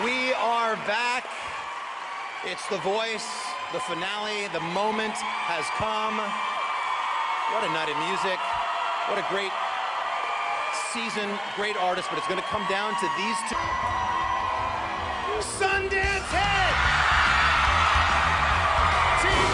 We are back. It's The Voice, the finale. The moment has come. What a night of music. What a great season, great artist, but it's going to come down to these two. Sundance Head! Team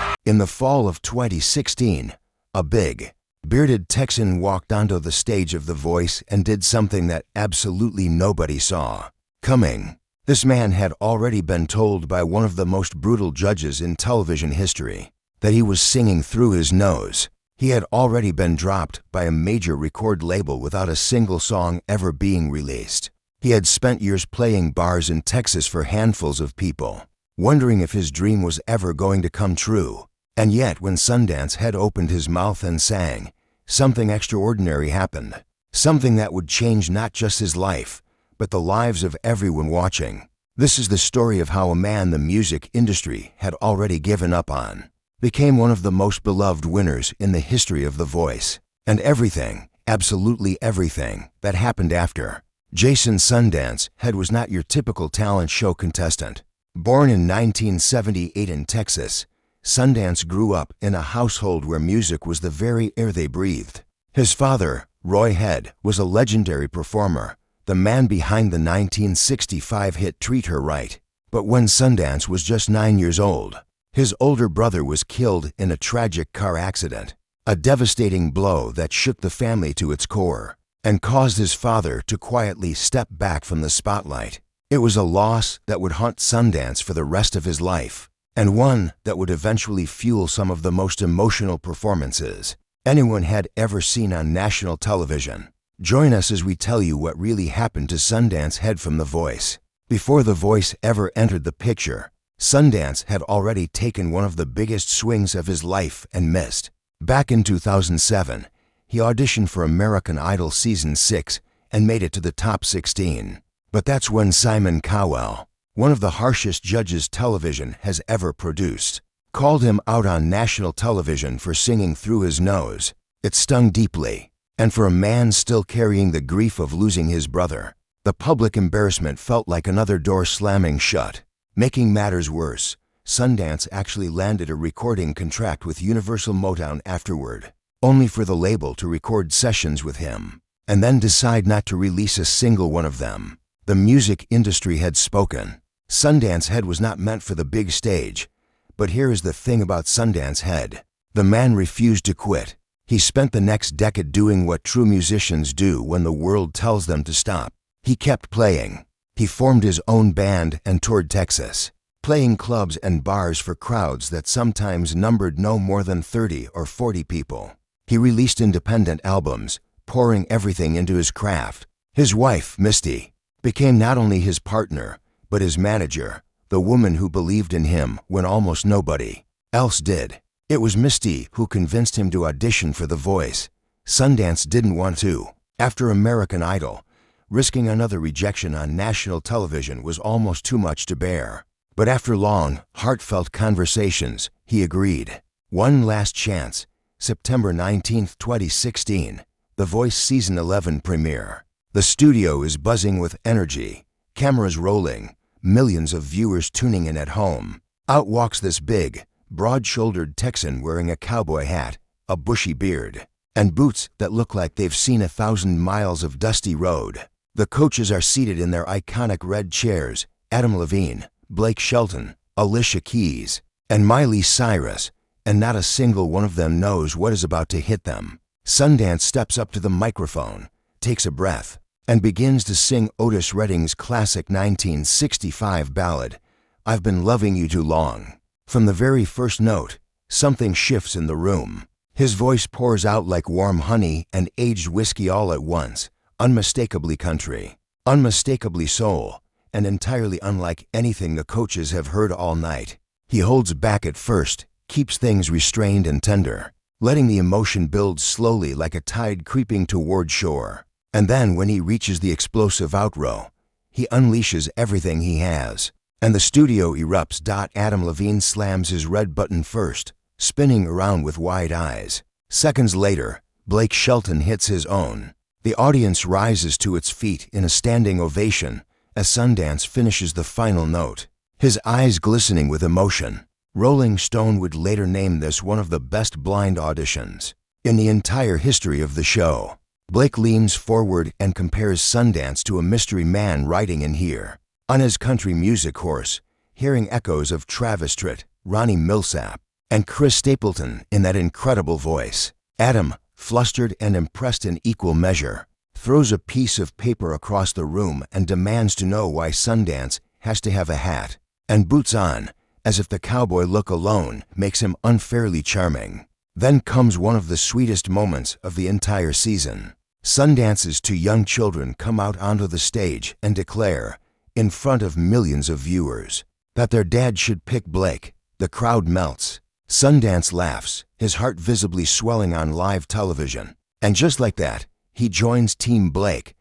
Mike! In the fall of 2016, a big, bearded Texan walked onto the stage of The Voice and did something that absolutely nobody saw coming. This man had already been told by one of the most brutal judges in television history that he was singing through his nose. He had already been dropped by a major record label without a single song ever being released. He had spent years playing bars in Texas for handfuls of people, wondering if his dream was ever going to come true. And yet, when Sundance had opened his mouth and sang, something extraordinary happened. Something that would change not just his life, but the lives of everyone watching. This is the story of how a man the music industry had already given up on became one of the most beloved winners in the history of The Voice. And everything, absolutely everything, that happened after. Jason Sundance Head was not your typical talent show contestant. Born in 1978 in Texas, Sundance grew up in a household where music was the very air they breathed. His father, Roy Head, was a legendary performer, the man behind the 1965 hit Treat Her Right. But when Sundance was just 9 years old, his older brother was killed in a tragic car accident, a devastating blow that shook the family to its core and caused his father to quietly step back from the spotlight. It was a loss that would haunt Sundance for the rest of his life, and one that would eventually fuel some of the most emotional performances anyone had ever seen on national television. Join us as we tell you what really happened to Sundance Head from The Voice. Before The Voice ever entered the picture, Sundance had already taken one of the biggest swings of his life and missed. Back in 2007, he auditioned for American Idol Season 6 and made it to the top 16. But that's when Simon Cowell, one of the harshest judges television has ever produced, called him out on national television for singing through his nose. It stung deeply. And for a man still carrying the grief of losing his brother, the public embarrassment felt like another door slamming shut. Making matters worse, Sundance actually landed a recording contract with Universal Motown afterward, only for the label to record sessions with him, and then decide not to release a single one of them. The music industry had spoken. Sundance Head was not meant for the big stage. But here is the thing about Sundance Head. The man refused to quit. He spent the next decade doing what true musicians do when the world tells them to stop. He kept playing. He formed his own band and toured Texas, playing clubs and bars for crowds that sometimes numbered no more than 30 or 40 people. He released independent albums, pouring everything into his craft. His wife, Misty, became not only his partner, but his manager, the woman who believed in him when almost nobody else did. It was Misty who convinced him to audition for The Voice. Sundance didn't want to. After American Idol, risking another rejection on national television was almost too much to bear. But after long, heartfelt conversations, he agreed. One last chance. September 19, 2016. The Voice Season 11 premiere. The studio is buzzing with energy. Cameras rolling. Millions of viewers tuning in at home. Out walks this big, broad-shouldered Texan wearing a cowboy hat, a bushy beard, and boots that look like they've seen 1,000 miles of dusty road. The coaches are seated in their iconic red chairs: Adam Levine, Blake Shelton, Alicia Keys, and Miley Cyrus, and not a single one of them knows what is about to hit them. Sundance steps up to the microphone, takes a breath, and begins to sing Otis Redding's classic 1965 ballad, "I've Been Loving You Too Long." From the very first note, something shifts in the room. His voice pours out like warm honey and aged whiskey all at once, unmistakably country, unmistakably soul, and entirely unlike anything the coaches have heard all night. He holds back at first, keeps things restrained and tender, letting the emotion build slowly like a tide creeping toward shore. And then when he reaches the explosive outro, he unleashes everything he has. And the studio erupts. Adam Levine slams his red button first, spinning around with wide eyes. Seconds later, Blake Shelton hits his own. The audience rises to its feet in a standing ovation as Sundance finishes the final note, his eyes glistening with emotion. Rolling Stone would later name this one of the best blind auditions in the entire history of the show. Blake leans forward and compares Sundance to a mystery man riding in here on his country music horse, hearing echoes of Travis Tritt, Ronnie Millsap, and Chris Stapleton in that incredible voice. Adam, flustered and impressed in equal measure, throws a piece of paper across the room and demands to know why Sundance has to have a hat and boots on, as if the cowboy look alone makes him unfairly charming. Then comes one of the sweetest moments of the entire season. Sundance's two young children come out onto the stage and declare, in front of millions of viewers, that their dad should pick Blake. The crowd melts. Sundance laughs, his heart visibly swelling on live television. And just like that, he joins Team Blake.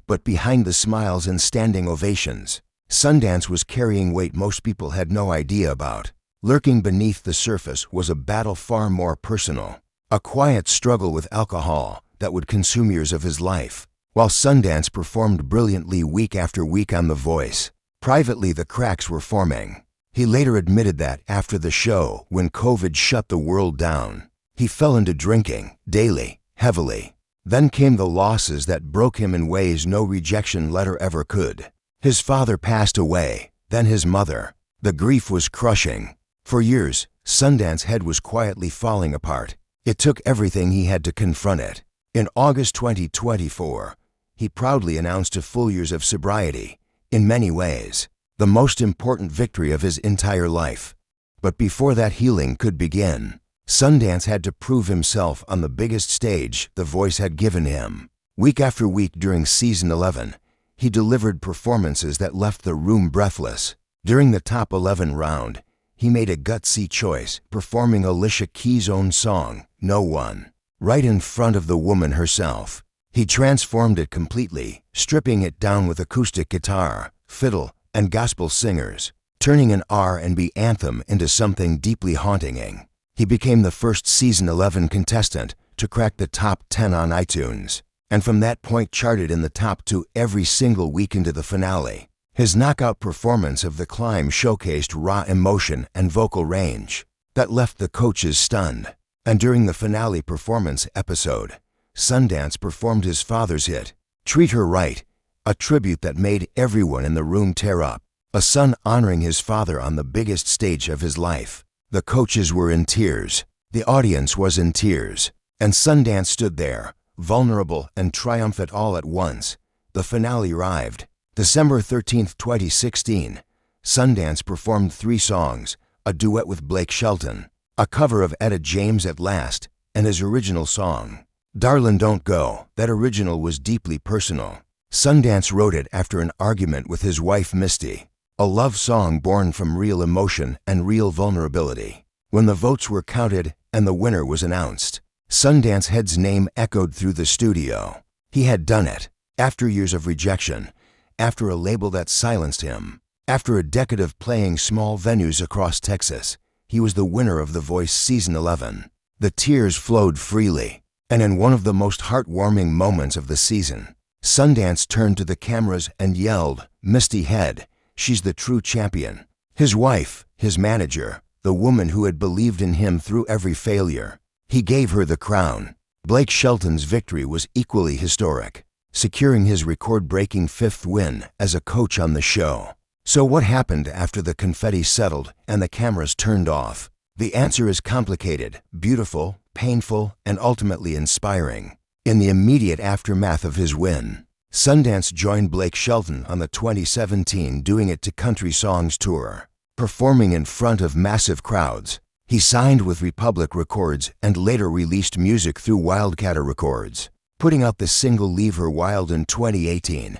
But behind the smiles and standing ovations, Sundance was carrying weight most people had no idea about. Lurking beneath the surface was a battle far more personal, a quiet struggle with alcohol that would consume years of his life. While Sundance performed brilliantly week after week on The Voice, privately the cracks were forming. He later admitted that after the show, when COVID shut the world down, he fell into drinking, daily, heavily. Then came the losses that broke him in ways no rejection letter ever could. His father passed away, then his mother. The grief was crushing. For years, Sundance's head was quietly falling apart. It took everything he had to confront it. In August 2024, he proudly announced a full years of sobriety, in many ways, the most important victory of his entire life. But before that healing could begin, Sundance had to prove himself on the biggest stage The Voice had given him. Week after week during season 11, he delivered performances that left the room breathless. During the top 11 round, he made a gutsy choice, performing Alicia Keys' own song, No One, right in front of the woman herself. He transformed it completely, stripping it down with acoustic guitar, fiddle, and gospel singers, turning an R&B anthem into something deeply haunting. He became the first season 11 contestant to crack the top 10 on iTunes, and from that point charted in the top 2 every single week into the finale. His knockout performance of The Climb showcased raw emotion and vocal range that left the coaches stunned. And during the finale performance episode, Sundance performed his father's hit, Treat Her Right, a tribute that made everyone in the room tear up. A son honoring his father on the biggest stage of his life. The coaches were in tears. The audience was in tears. And Sundance stood there, vulnerable and triumphant all at once. The finale arrived. December 13, 2016, Sundance performed 3 songs, a duet with Blake Shelton, a cover of Etta James' At Last, and his original song, Darlin' Don't Go. That original was deeply personal. Sundance wrote it after an argument with his wife Misty, a love song born from real emotion and real vulnerability. When the votes were counted and the winner was announced, Sundance's head's name echoed through the studio. He had done it, after years of rejection, after a label that silenced him, after a decade of playing small venues across Texas. He was the winner of The Voice Season 11. The tears flowed freely, and in one of the most heartwarming moments of the season, Sundance turned to the cameras and yelled, Misty Head, she's the true champion. His wife, his manager, the woman who had believed in him through every failure. He gave her the crown. Blake Shelton's victory was equally historic, securing his record-breaking 5th win as a coach on the show. So what happened after the confetti settled and the cameras turned off? The answer is complicated, beautiful, painful, and ultimately inspiring. In the immediate aftermath of his win, Sundance joined Blake Shelton on the 2017 Doing It to Country Songs tour, performing in front of massive crowds. He signed with Republic Records and later released music through Wildcatter Records, putting out the single Leave Her Wild in 2018.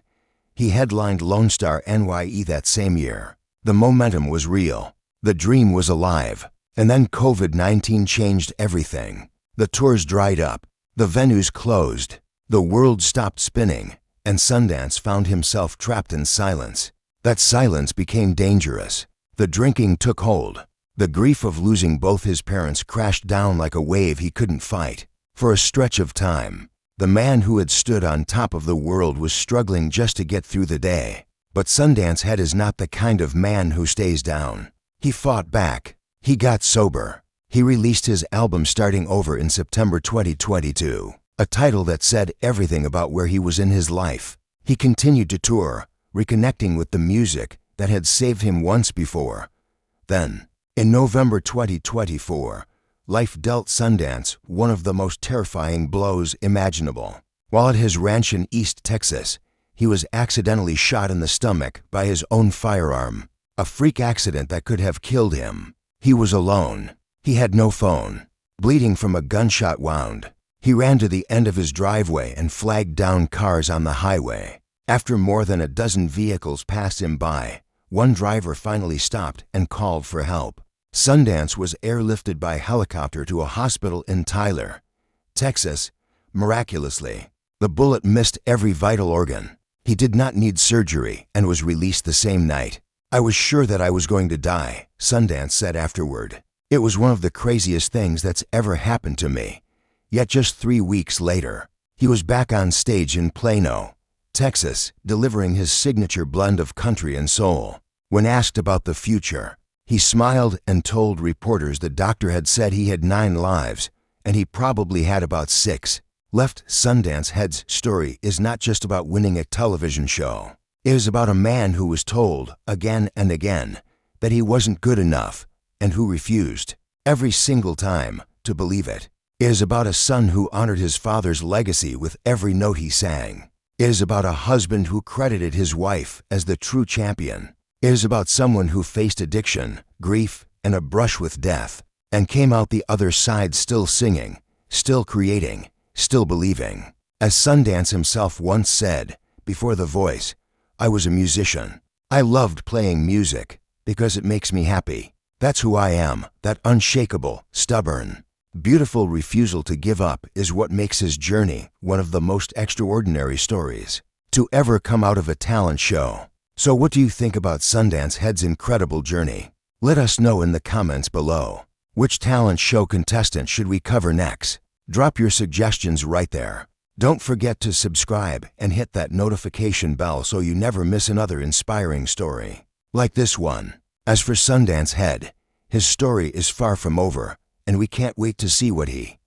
He headlined Lone Star NYE that same year. The momentum was real. The dream was alive. And then COVID-19 changed everything. The tours dried up. The venues closed. The world stopped spinning. And Sundance found himself trapped in silence. That silence became dangerous. The drinking took hold. The grief of losing both his parents crashed down like a wave he couldn't fight. For a stretch of time, The man who had stood on top of the world was struggling just to get through the day. But Sundance Head is not the kind of man who stays down. He fought back. He got sober. He released his album Starting Over in September 2022, a title that said everything about where he was in his life. He continued to tour, reconnecting with the music that had saved him once before. Then, in November 2024, life dealt Sundance one of the most terrifying blows imaginable. While at his ranch in East Texas, he was accidentally shot in the stomach by his own firearm, a freak accident that could have killed him. He was alone. He had no phone. Bleeding from a gunshot wound, he ran to the end of his driveway and flagged down cars on the highway. After more than a dozen vehicles passed him by, one driver finally stopped and called for help. Sundance was airlifted by helicopter to a hospital in Tyler, Texas. Miraculously, the bullet missed every vital organ. He did not need surgery and was released the same night. "I was sure that I was going to die," Sundance said afterward. "It was one of the craziest things that's ever happened to me." Yet just 3 weeks later, he was back on stage in Plano, Texas, delivering his signature blend of country and soul. When asked about the future, he smiled and told reporters the doctor had said he had 9 lives, and he probably had about 6 left. Sundance Head's story is not just about winning a television show. It is about a man who was told, again and again, that he wasn't good enough, and who refused, every single time, to believe it. It is about a son who honored his father's legacy with every note he sang. It is about a husband who credited his wife as the true champion. It is about someone who faced addiction, grief, and a brush with death, and came out the other side still singing, still creating, still believing. As Sundance himself once said, before The Voice, "I was a musician. I loved playing music because it makes me happy. That's who I am, that unshakable, stubborn, beautiful refusal to give up is what makes his journey one of the most extraordinary stories to ever come out of a talent show." So what do you think about Sundance Head's incredible journey? Let us know in the comments below. Which talent show contestant should we cover next? Drop your suggestions right there. Don't forget to subscribe and hit that notification bell so you never miss another inspiring story like this one. As for Sundance Head, his story is far from over, and we can't wait to see what he